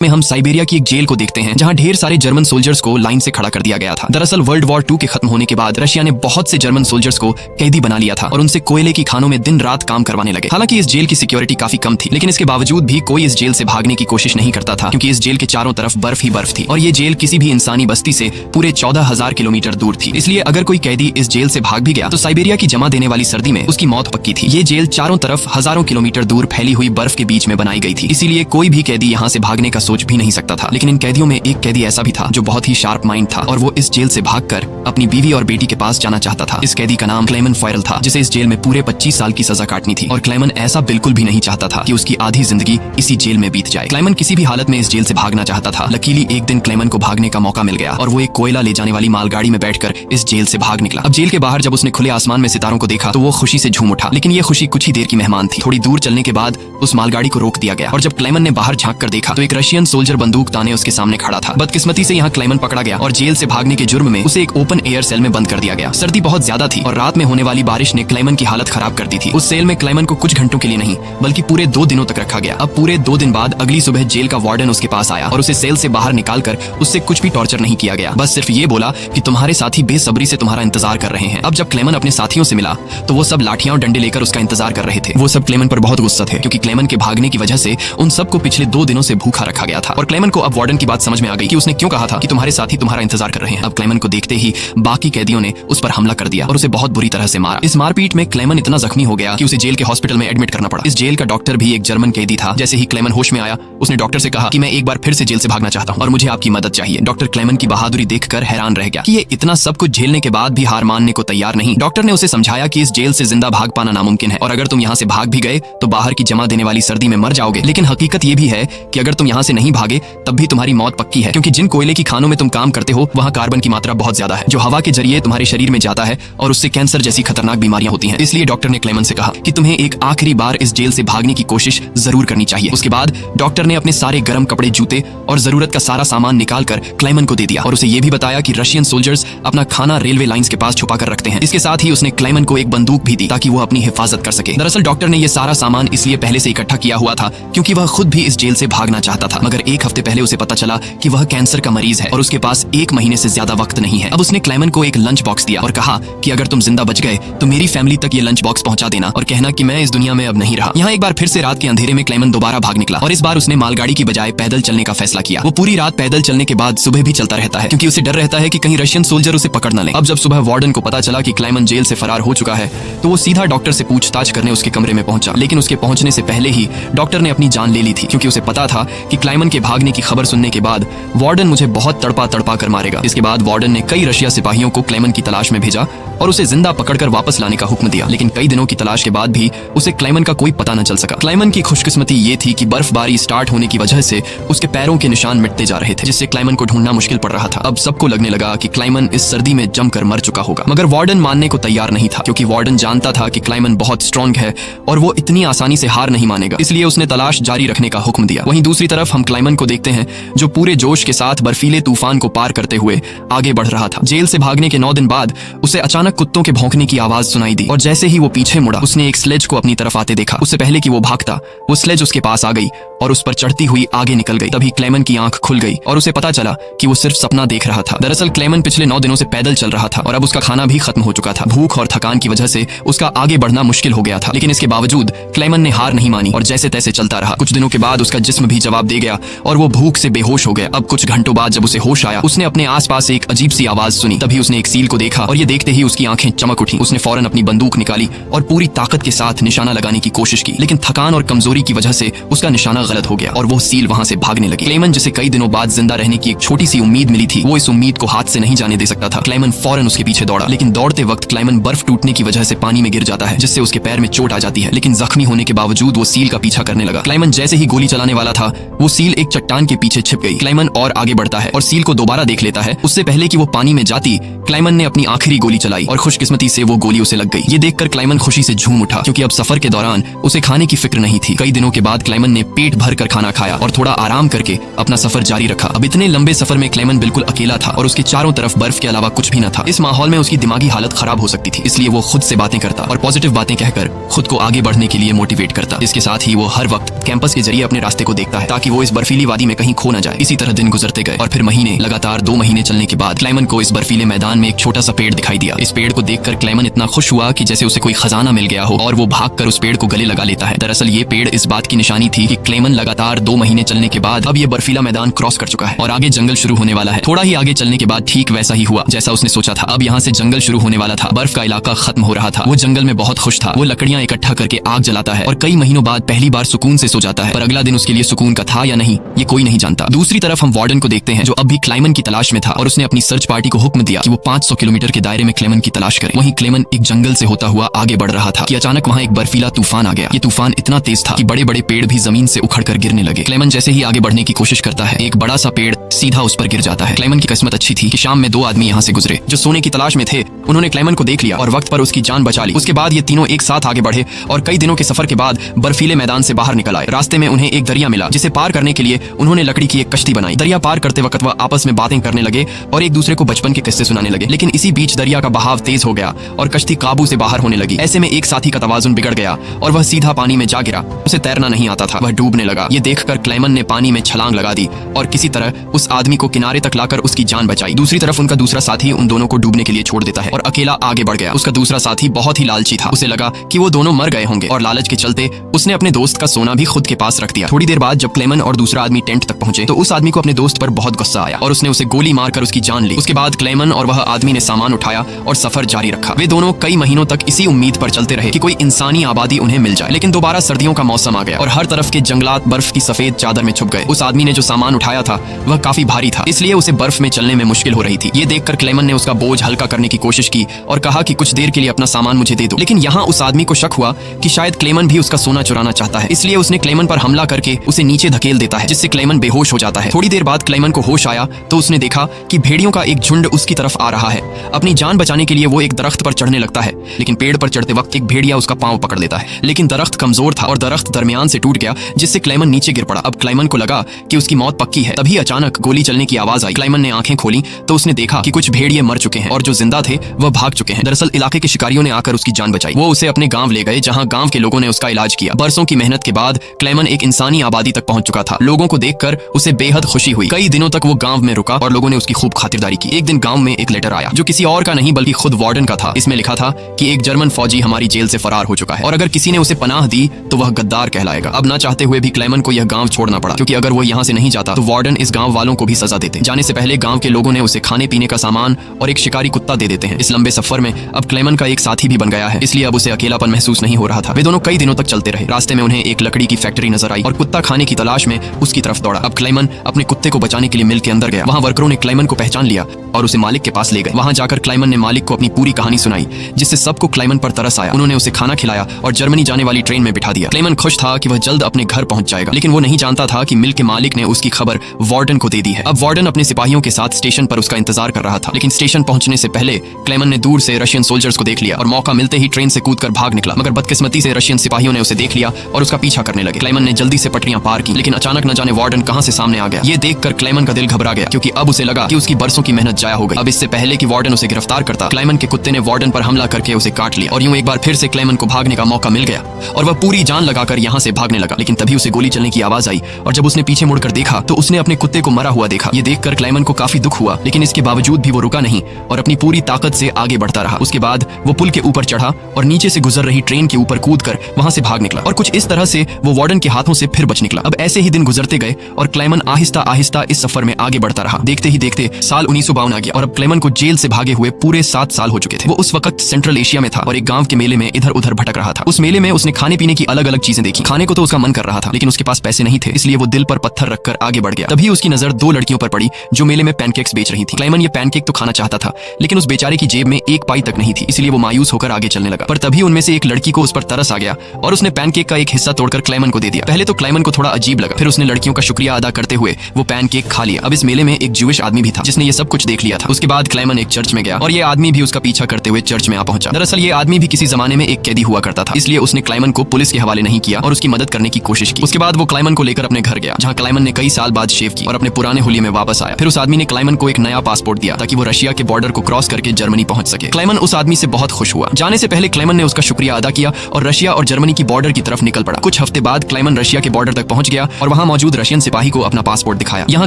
में हम साइबेरिया की एक जेल को देखते हैं जहां ढेर सारे जर्मन सोल्जर्स को लाइन से खड़ा कर दिया गया था। दरअसल वर्ल्ड वॉर 2 के खत्म होने के बाद रशिया ने बहुत से जर्मन सोल्जर्स को कैदी बना लिया था और उनसे कोयले की खानों में दिन रात काम करवाने लगे। हालांकि इस जेल की सिक्योरिटी काफी कम थी, लेकिन इसके बावजूद भी कोई इस जेल से भागने की कोशिश नहीं करता था क्योंकि इस जेल के चारों तरफ बर्फ ही बर्फ थी और ये जेल किसी भी इंसानी बस्ती से पूरे 14,000 किलोमीटर दूर थी। इसलिए अगर कोई कैदी इस जेल से भाग भी गया तो साइबेरिया की जमा देने वाली सर्दी में उसकी मौत पक्की थी। ये जेल चारों तरफ हजारों किलोमीटर दूर फैली हुई बर्फ के बीच में बनाई गई थी, इसीलिए कोई भी कैदी यहाँ से भागने का सोच भी नहीं सकता था। लेकिन इन कैदियों में एक कैदी ऐसा भी था जो बहुत ही शार्प माइंड था और वो इस जेल से भागकर अपनी बीवी और बेटी के पास जाना चाहता था। इस कैदी का नाम क्लेमन फॉयरल था, जिसे इस जेल में पूरे 25 साल की सजा काटनी थी और क्लेमन ऐसा बिल्कुल भी नहीं चाहता था कि उसकी आधी जिंदगी इसी जेल में बीत जाए। क्लेमन किसी भी हालत में इस जेल से भागना चाहता था। लकीली एक दिन क्लेमन को भागने का मौका मिल गया और वो एक कोयला ले जाने वाली मालगाड़ी में बैठकर इस जेल से भाग निकला। अब जेल के बाहर जब उसने खुले आसमान में सितारों को देखा तो वो खुशी से झूम उठा, लेकिन ये खुशी कुछ ही देर की मेहमान थी। थोड़ी दूर चलने के बाद उस मालगाड़ी को रोक दिया गया और जब क्लेमन ने बाहर झांक कर देखा तो एक रशियन सोल्जर बंदूक ताने उसके सामने खड़ा था। बदकिस्मती से यहाँ क्लेमन पकड़ा गया और जेल से भागने के जुर्म में उसे एक ओपन एयर सेल में बंद कर दिया गया। सर्दी बहुत ज्यादा थी और रात में होने वाली बारिश ने क्लेमन की हालत खराब कर दी थी। उस सेल में क्लेमन को कुछ घंटों के लिए नहीं बल्कि पूरे 2 दिनों तक रखा गया। अब पूरे 2 दिन बाद अगली सुबह जेल का वार्डन उसके पास आया और उसे सेल से बाहर निकालकर उससे कुछ भी टॉर्चर नहीं किया गया। बस सिर्फ ये बोला कि तुम्हारे साथी बेसब्री से तुम्हारा इंतजार कर रहे हैं। अब जब क्लेमन अपने साथियों से मिला तो वो सब लाठियां और डंडे लेकर उसका इंतजार कर रहे थे। वो सब क्लेमन पर बहुत गुस्सा थे क्योंकि क्लेमन के भागने की वजह से उन सबको पिछले 2 दिनों से भूखा रखा गया था और क्लेमन को अब वार्डन की बात समझ में आ गई कि उसने क्यों कहा था कि तुम्हारे साथी तुम्हारा इंतजार कर रहे हैं। अब क्लेमन को देखते ही बाकी कैदियों ने उस पर हमला कर दिया और उसे बहुत बुरी तरह से मारा। इस मारपीट में क्लेमन इतना जख्मी हो गया कि उसे जेल के हॉस्पिटल में एडमिट करना पड़ा। इस जेल का डॉक्टर भी एक जर्मन कैदी था। जैसे ही क्लेमन होश में आया उसने डॉक्टर से कहा कि मैं एक बार फिर से जेल से भागना चाहता हूँ और मुझे आपकी मदद चाहिए। डॉक्टर क्लेमन की बहादुरी देखकर हैरान रह गया कि ये इतना सब कुछ झेलने के बाद भी हार मानने को तैयार नहीं। डॉक्टर ने उसे समझाया कि इस जेल से जिंदा भाग पाना नामुमकिन है और अगर तुम यहाँ से भाग भी गए तो बाहर की जमा देने वाली सर्दी में मर जाओगे। लेकिन हकीकत ये भी है कि अगर तुम यहाँ से नहीं भागे तब भी तुम्हारी मौत पक्की है, क्योंकि जिन कोयले की खानों में तुम काम करते हो वहाँ कार्बन की मात्रा बहुत ज्यादा है जो हवा के जरिए तुम्हारे शरीर में जाता है और उससे कैंसर जैसी खतरनाक बीमारियां होती हैं। इसलिए डॉक्टर ने क्लेमन से कहा कि तुम्हें एक आखिरी बार इस जेल से भागने की कोशिश जरूर करनी चाहिए। उसके बाद डॉक्टर ने अपने सारे गर्म कपड़े, जूते और जरूरत का सारा सामान निकाल कर क्लेमन को दे दिया और उसे ये भी बताया कि रशियन सोल्जर्स अपना खाना रेलवे लाइंस के पास छुपा कर रखते हैं। इसके साथ ही उसने क्लेमन को एक बंदूक भी दी ताकि वो अपनी हिफाजत कर सके। दरअसल डॉक्टर ने ये सारा सामान इसलिए पहले से इकट्ठा किया हुआ था क्योंकि वह खुद भी इस जेल से भागना चाहता था, मगर एक हफ्ते पहले उसे पता चला कि वह कैंसर का मरीज है और उसके पास 1 महीने से ज्यादा वक्त नहीं है। अब उसने क्लेमन को एक लंच बॉक्स दिया और कहा कि अगर तुम जिंदा बच गए तो मेरी फैमिली तक ये लंच बॉक्स पहुंचा देना और कहना कि मैं इस दुनिया में अब नहीं रहा। यहाँ एक बार फिर से रात के अंधेरे में क्लेमन दोबारा भाग निकला और इस बार उसने मालगाड़ी की बजाय पैदल चलने का फैसला किया। वो पूरी रात पैदल चलने के बाद सुबह भी चलता रहता है क्योंकि उसे डर रहता है कि कहीं रशियन सोल्जर उसे पकड़ न ले। अब जब सुबह वार्डन को पता चला कि क्लेमन जेल से फरार हो चुका है तो वो सीधा डॉक्टर से पूछताछ करने उसके कमरे में पहुंचा, लेकिन उसके पहुंचने से पहले ही डॉक्टर ने अपनी जान ले ली थी क्योंकि उसे पता था कि क्लेमन के भागने की खबर सुनने के बाद वार्डन मुझे बहुत तड़पा तड़पा कर मारेगा। इसके बाद वार्डन ने कई रशिया सिपाहियों को क्लेमन की तलाश में भेजा और उसे जिंदा पकड़कर वापस लाने का हुक्म दिया, लेकिन कई दिनों की तलाश के बाद भी उसे क्लेमन का कोई पता न चल सका। क्लेमन की खुशकिस्मती ये थी कि बर्फबारी स्टार्ट होने की वजह से उसके पैरों के निशान मिटते जा रहे थे, जिससे क्लेमन को ढूंढना मुश्किल पड़ रहा था। अब सबको लगने लगा कि क्लेमन इस सर्दी में जमकर मर चुका होगा, मगर वार्डन मानने को तैयार नहीं था क्योंकि वार्डन जानता था कि क्लेमन बहुत स्ट्रांग है और वो इतनी आसानी से हार नहीं मानेगा, इसलिए उसने तलाश जारी रखने का हुक्म दिया। वहीं दूसरी तरफ हम क्लेमन को देखते हैं जो पूरे जोश के साथ बर्फीले तूफान को पार करते हुए आगे बढ़ रहा था। जेल से भागने के 9 दिन बाद उसे अचानक कुत्तों के भौंकने की आवाज सुनाई दी और जैसे ही वो पीछे मुड़ा उसने एक स्लेज को अपनी तरफ आते देखा। उससे पहले कि वो भागता वो स्लेज उसके पास आ गई और उस पर चढ़ती हुई आगे निकल गई। तभी क्लेमन की आंख खुल गई और उसे पता चला कि वो सिर्फ सपना देख रहा था। दरअसल क्लेमन पिछले 9 दिनों से पैदल चल रहा था और अब उसका खाना भी खत्म हो चुका था। भूख और थकान की वजह से उसका आगे बढ़ना मुश्किल हो गया था, लेकिन इसके बावजूद क्लेमन ने हार नहीं मानी और जैसे तैसे चलता रहा। कुछ दिनों के बाद उसका जिस्म भी जवाब दे गया और वो भूख से बेहोश हो गया। अब कुछ घंटों बाद जब उसे होश आया उसने अपने आसपास एक अजीब सी आवाज सुनी। तभी उसने एक सील को देखा और ये देखते ही उसकी आंखें चमक उठी। उसने फौरन अपनी बंदूक निकाली और पूरी ताकत के साथ निशाना लगाने की कोशिश की, लेकिन थकान और कमजोरी की वजह से उसका निशाना गलत हो गया और वो सील वहां से भागने लगी। क्लेमन जिसे कई दिनों बाद जिंदा रहने की एक छोटी सी उम्मीद मिली थी वो इस उम्मीद को हाथ से नहीं जाने दे सकता था। क्लेमन फौरन उसके पीछे दौड़ा, लेकिन दौड़ते वक्त क्लेमन बर्फ टूटने की वजह से पानी में गिर जाता है जिससे उसके पैर में चोट आ जाती है, लेकिन जख्मी होने के बावजूद वो सील का पीछा करने लगा। क्लेमन जैसे ही गोली चलाने वाला था वो सील एक चट्टान के पीछे छिप गई। क्लेमन और आगे बढ़ता है और सील को दोबारा देख लेता है। उससे पहले कि वो पानी में जाती क्लेमन ने अपनी आखिरी गोली चलाई और खुशकिस्मती से वो गोली उसे लग गई। ये देखकर क्लेमन खुशी से झूम उठा क्योंकि अब सफर के दौरान उसे खाने की फिक्र नहीं थी। कई दिनों के बाद क्लेमन ने पेट भर कर खाना खाया और थोड़ा आराम करके अपना सफर जारी रखा। अब इतने लंबे सफर में क्लेमन बिल्कुल अकेला था और उसके चारों तरफ बर्फ के अलावा कुछ भी न था। इस माहौल में उसकी दिमागी हालत खराब हो सकती थी, इसलिए वो खुद से बातें करता और पॉजिटिव बातें कहकर खुद को आगे बढ़ने के लिए मोटिवेट करता। इसके साथ ही वो हर वक्त कैंपस के जरिए अपने रास्ते को देखता है ताकि वो इस इस बर्फीली वादी में कहीं खो न जाए। इसी तरह दिन गुजरते गए और फिर महीने, लगातार 2 महीने चलने के बाद क्लेमन को इस बर्फीले मैदान में एक छोटा सा पेड़ दिखाई दिया। इस पेड़ को देखकर क्लेमन इतना खुश हुआ कि जैसे उसे कोई खजाना मिल गया हो और वो भागकर उस पेड़ को गले लगा लेता है। दरअसल ये पेड़ इस बात की निशानी थी कि क्लेमन लगातार 2 महीने चलने के बाद अब ये बर्फीला मैदान क्रॉस कर चुका है और आगे जंगल शुरू होने वाला है। थोड़ा ही आगे चलने के बाद ठीक वैसा ही हुआ जैसा उसने सोचा था। अब यहाँ से जंगल शुरू होने वाला था, बर्फ का इलाका खत्म हो रहा था। वो जंगल में बहुत खुश था। वो लकड़ियां इकट्ठा करके आग जलाता है और कई महीनों बाद पहली बार सुकून से सो जाता है। पर अगला दिन उसके लिए सुकून का था या नहीं, ये कोई नहीं जानता। दूसरी तरफ हम वार्डन को देखते हैं जो अब भी क्लेमन की तलाश में था और उसने अपनी सर्च पार्टी को हुक्म दिया कि वो 500 किलोमीटर के दायरे में क्लेमन की तलाश करे। वहीं क्लेमन एक जंगल से होता हुआ आगे बढ़ रहा था कि अचानक वहाँ एक बर्फीला तूफान आ गया। ये तूफान इतना तेज था कि बड़े बड़े पेड़ भी जमीन से उखड़कर गिरने लगे। क्लेमन जैसे ही आगे बढ़ने की कोशिश करता है, एक बड़ा सा पेड़ सीधा उस पर गिर जाता है। क्लेमन की किस्मत अच्छी थी कि शाम में 2 आदमी यहाँ से गुजरे जो सोने की तलाश में थे। उन्होंने क्लेमन को देख लिया और वक्त पर उसकी जान बचा ली। उसके बाद ये तीनों एक साथ आगे बढ़े और कई दिनों के सफर के बाद बर्फीले मैदान से बाहर निकल आए। रास्ते में उन्हें एक दरिया मिला जिसे पार करने के लिए उन्होंने लकड़ी की एक कश्ती बनाई। दरिया पार करते वक्त वह आपस में बातें करने लगे और एक दूसरे को बचपन के किस्से सुनाने लगे। लेकिन इसी बीच दरिया का बहाव तेज हो गया और कश्ती काबू से बाहर होने लगी। ऐसे में एक साथी का तवाजुन बिगड़ गया और वह सीधा पानी में जा गिरा। उसे तैरना नहीं आता था, वह डूबने लगा। ये देखकर क्लेमन ने पानी में छलांग लगा दी और किसी तरह उस आदमी को किनारे तक लाकर उसकी जान बचाई। दूसरी तरफ उनका दूसरा साथी उन दोनों को डूबने के लिए छोड़ देता है और अकेला आगे बढ़ गया। उसका दूसरा साथी बहुत ही लालची था। उसे लगा कि वो दोनों मर गए होंगे और लालच के चलते उसने अपने दोस्त का सोना भी खुद के पास रख दिया। थोड़ी देर बाद जब क्लेमन और दूसरा आदमी टेंट तक पहुंचे तो उस आदमी को अपने दोस्त पर बहुत गुस्सा आया और उसने उसे गोली मारकर उसकी जान ली। उसके बाद क्लेमन और वह आदमी ने सामान उठाया और सफर जारी रखा। वे दोनों कई महीनों तक इसी उम्मीद पर चलते रहे कि कोई इंसानी आबादी उन्हें मिल जाए। लेकिन दोबारा सर्दियों का मौसम आ गया और हर तरफ के जंगलात बर्फ की सफेद चादर में छुप गए। उस आदमी ने जो सामान उठाया था वह काफी भारी था, इसलिए उसे बर्फ में चलने में मुश्किल हो रही थी। ये देखकर क्लेमन ने उसका बोझ हल्का करने की कोशिश की और कहा कि कुछ देर के लिए अपना सामान मुझे दे दो। लेकिन यहाँ उस आदमी को शक हुआ कि शायद क्लेमन भी उसका सोना चुराना चाहता है, इसलिए उसने क्लेमन पर हमला करके उसे नीचे धकेल देता है जिससे क्लेमन बेहोश हो जाता है। थोड़ी देर बाद क्लेमन को होश आया तो उसने देखा कि भेड़ियों का एक झुंड उसकी तरफ आ रहा है। अपनी जान बचाने के लिए वो एक दरख्त पर चढ़ने लगता है, लेकिन पेड़ पर चढ़ते वक्त एक भेड़िया उसका पांव पकड़ लेता है। लेकिन दरख्त कमजोर था और दरख्त दरमियान से टूट गया जिससे क्लेमन नीचे गिर पड़ा। अब क्लेमन को लगा कि उसकी मौत पक्की है। तभी अचानक गोली चलने की आवाज आई। क्लेमन ने आंखें खोली तो उसने देखा कि कुछ भेड़िए मर चुके हैं और जो जिंदा थे वह भाग चुके हैं। दरअसल इलाके के शिकारियों ने आकर उसकी जान बचाई। वो उसे अपने गांव ले गए जहां गांव के लोगों ने उसका इलाज किया। बरसों की मेहनत के बाद क्लेमन एक इंसानी आबादी तक पहुंच चुका था। लोगों को देखकर उसे बेहद खुशी हुई। कई दिनों तक वो गांव में रुका और लोगों ने उसकी खूब खातिरदारी की। एक दिन गांव में एक लेटर आया जो किसी और का नहीं बल्कि खुद वार्डन का था। इसमें लिखा था कि एक जर्मन फौजी हमारी जेल से फरार हो चुका है और अगर किसी ने उसे पनाह दी तो वह गद्दार कहलाएगा। अब ना चाहते हुए भी क्लेमन को यह गांव छोड़ना पड़ा, क्योंकि अगर वो यहाँ से नहीं जाता तो वार्डन इस गांव वालों को भी सजा देते। जाने से पहले गांव के लोगों ने उसे खाने पीने का सामान और एक शिकारी कुत्ता दे देते हैं। इस लंबे सफर में अब क्लेमन का एक साथी भी बन गया है, इसलिए अब उसे अकेलापन महसूस नहीं हो रहा था। वे दोनों कई दिनों तक चलते रहे। रास्ते में उन्हें एक लकड़ी की फैक्ट्री नजर आई और कुत्ता खाने की तलाश में उसकी तरफ दौड़ा। अब क्लेमन अपने कुत्ते को बचाने के लिए मिल के अंदर गया। वहां वर्करों ने क्लेमन को पहचान लिया और उसे मालिक के पास ले गए। वहां जाकर क्लेमन ने मालिक को अपनी पूरी कहानी सुनाई जिससे सबको क्लेमन पर तरस आया। उन्होंने उसे खाना खिलाया और जर्मनी जाने वाली ट्रेन में बिठा दिया। क्लेमन खुश था कि वह जल्द अपने घर पहुंच जाएगा, लेकिन वो नहीं जानता था कि मिल के मालिक ने उसकी खबर वार्डन को दे दी है। अब वार्डन अपने सिपाहियों के साथ स्टेशन पर उसका इंतजार कर रहा था, लेकिन स्टेशन पहुंचने से पहले क्लेमन ने दूर से रशियन सोल्जर्स को देख लिया और मौका मिलते ही ट्रेन से कूदकर भाग निकला। मगर बदकिस्मती से रशियन सिपाहियों ने उसे देख लिया और उसका पीछा करने लगे। क्लेमन ने जल्दी से पटरियां पार की, लेकिन अचानक न जाने वार्डन कहां से सामने आ गया। ये देखकर क्लेमन का दिल घबरा गया, क्योंकि अब उसे लगा कि उसकी बरसों की मेहनत जाया हो गई। अब इससे पहले कि वार्डन उसे गिरफ्तार करता, क्लेमन के कुत्ते ने वार्डन पर हमला करके उसे काट लिया और यूं एक बार फिर से क्लेमन को भागने का मौका मिल गया और वह पूरी जान लगाकर यहाँ से भागने लगा। लेकिन तभी उसे गोली चलने की आवाज आई और जब उसने पीछे मुड़कर देखा तो उसने अपने कुत्ते को मरा हुआ देखा। ये देखकर क्लेमन को काफी दुख हुआ, लेकिन इसके बावजूद भी वो रुका नहीं और अपनी पूरी ताकत से आगे बढ़ता रहा। उसके बाद वो पुल के ऊपर चढ़ा और नीचे से गुजर रही ट्रेन के ऊपर कूदकर वहां से भाग निकला और कुछ इस तरह से वो वार्डन के हाथों से फिर बच निकला। अब ऐसे ही दिन गुजरते गए और क्लेमन आहिस्ता आहिस्ता इस सफर में आगे बढ़ता रहा। देखते ही देखते साल 1952 आ गया और अब क्लेमन को जेल से भागे हुए पूरे 7 साल हो चुके थे। वो उस वक्त सेंट्रल एशिया में था और एक गांव के मेले में इधर उधर भटक रहा था। उस मेले में उसने खाने पीने की अलग अलग चीजें देखी। खाने को तो उसका मन कर रहा था, लेकिन उसके पास पैसे नहीं थे, इसलिए वो दिल पर पत्थर रखकर आगे बढ़ गया। तभी उसकी नजर 2 लड़कियों पर पड़ी जो मेले में पैनकेक्स बेच रही थी। क्लेमन ये पैनकेक तो खाना चाहता था, लेकिन उस बेचारे की जेब में 1 पाई तक नहीं थी, इसलिए वो मायूस होकर आगे चलने लगा। पर तभी उनमें से एक लड़की को उस पर तरस आ गया और उसने पैनकेक का एक हिस्सा तोड़कर क्लेमन को दे दिया। पहले तो क्लेमन को थोड़ा अजीब लगा, फिर उसने लड़कियों का शुक्रिया अदा करते हुए वो पैनकेक खा लिया। अब इस मेले में एक ज्यूइश आदमी भी था जिसने ये सब कुछ देख लिया था। उसके बाद क्लेमन एक चर्च में गया और ये आदमी भी उसका पीछा करते हुए चर्च में आ पहुंचा। दरअसल ये आदमी भी किसी जमाने में एक कैदी हुआ करता था, इसलिए उसने क्लेमन को पुलिस के हवाले नहीं किया और उसकी मदद करने की कोशिश की। उसके बाद वो क्लेमन को लेकर अपने घर गया, जहां क्लेमन ने कई साल बाद शेव की और अपने पुराने हुलिये में वापस आया। फिर उस आदमी ने क्लेमन को एक नया पासपोर्ट दिया ताकि वो रशिया के बॉर्डर को क्रॉस करके जर्मनी पहुंच सके। क्लेमन उस आदमी से बहुत खुश हुआ। जाने से पहले क्लेमन ने उसका शुक्रिया अदा किया और रशिया और जर्मनी की बॉर्डर की तरफ निकल पड़ा। कुछ हफ्ते बाद क्लेमन रशिया के बॉर्डर तक पहुंच गया और वहां वहाँ मौजूद रशियन सिपाही को अपना पासपोर्ट दिखाया। यहाँ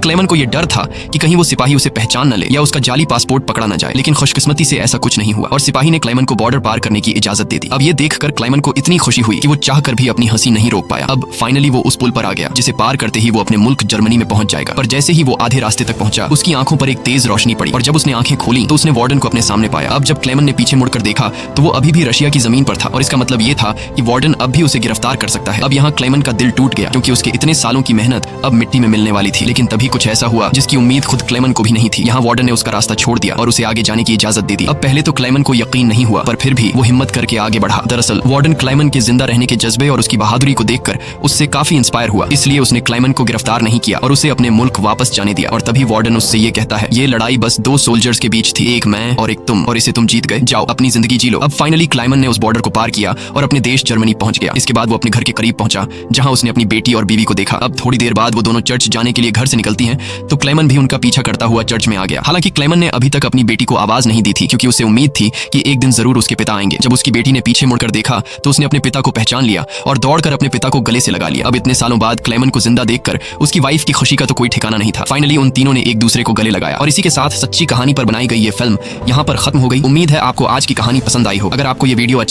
क्लेमन को यह डर था कि कहीं वो सिपाही उसे पहचान न ले या उसका जाली पासपोर्ट पकड़ा न जाए, लेकिन खुशकिस्मती से ऐसा कुछ नहीं हुआ और सिपाही ने क्लेमन को बॉर्डर पार करने की इजाजत दे दी। अब ये देखकर क्लेमन को इतनी खुशी हुई कि वो चाहकर भी अपनी हंसी नहीं रोक पाया। अब फाइनली वो उस पुल पर आ गया जिसे पार करते ही वो अपने मुल्क जर्मनी में पहुंच जाएगा। पर जैसे ही वो आधे रास्ते तक पहुंचा, उसकी आंखों पर एक तेज रोशनी पड़ी और जब उसने आंखें खोली तो उसने वार्डन को अपने सामने पाया। अब जब क्लेमन ने पीछे मुड़कर देखा तो वो अभी भी रशिया की जमीन पर था और इसका मतलब ये था कि वार्डन अब भी उसे गिरफ्तार कर सकता है। अब यहाँ क्लेमन का दिल टूट गया क्योंकि उसके इतने सालों की मेहनत अब मिट्टी में मिलने वाली थी। लेकिन तभी कुछ ऐसा हुआ जिसकी उम्मीद खुद क्लेमन को भी नहीं थी। यहाँ वार्डन ने उसका रास्ता छोड़ दिया और उसे आगे जाने की इजाजत दे दी। अब पहले तो क्लेमन को यकीन नहीं हुआ, पर फिर भी वो हिम्मत करके आगे बढ़ा। दरअसल वार्डन क्लेमन के जिंदा रहने के जज्बे और उसकी बहादुरी को देखकर उससे काफी इंस्पायर हुआ, इसलिए उसने क्लेमन को गिरफ्तार नहीं किया और उसे अपने मुल्क वापस जाने दिया। और तभी वार्डन उससे ये कहता है, ये लड़ाई बस दो सोल्जर्स के बीच थी, एक मैं और एक तुम, और इसे तुम जीत गए, जाओ अपनी जिंदगी जी लो। अब फाइनली क्लेमन ने उस बॉर्डर को पार किया और अपने देश जर्मनी पहुंच गया। इसके बाद वो अपने घर के करीब पहुंचा जहां उसने अपनी बेटी और बीवी को देखा। अब थोड़ी देर बाद वो दोनों चर्च जाने के लिए घर से निकलती हैं तो क्लेमन भी उनका पीछा करता हुआ चर्च में आ गया। हालांकि क्लेमन ने अभी तक अपनी बेटी को आवाज नहीं दी थी क्योंकि उसे उम्मीद थी कि एक दिन जरूर उसके पिता आएंगे। जब उसकी बेटी ने पीछे मुड़कर देखा तो उसने अपने पिता को पहचान लिया और दौड़कर अपने पिता को गले से लगा लिया। अब इतने सालों बाद क्लेमन को जिंदा देखकर उसकी वाइफ की खुशी का तो कोई ठिकाना नहीं था। फाइनली उन तीनों ने एक दूसरे को गले लगाया और इसी के साथ सच्ची कहानी पर बनाई गई ये फिल्म यहाँ पर खत्म हो गई। उम्मीद है आपको आज की कहानी पसंद आई हो। अगर आपको ये वीडियो अच्छी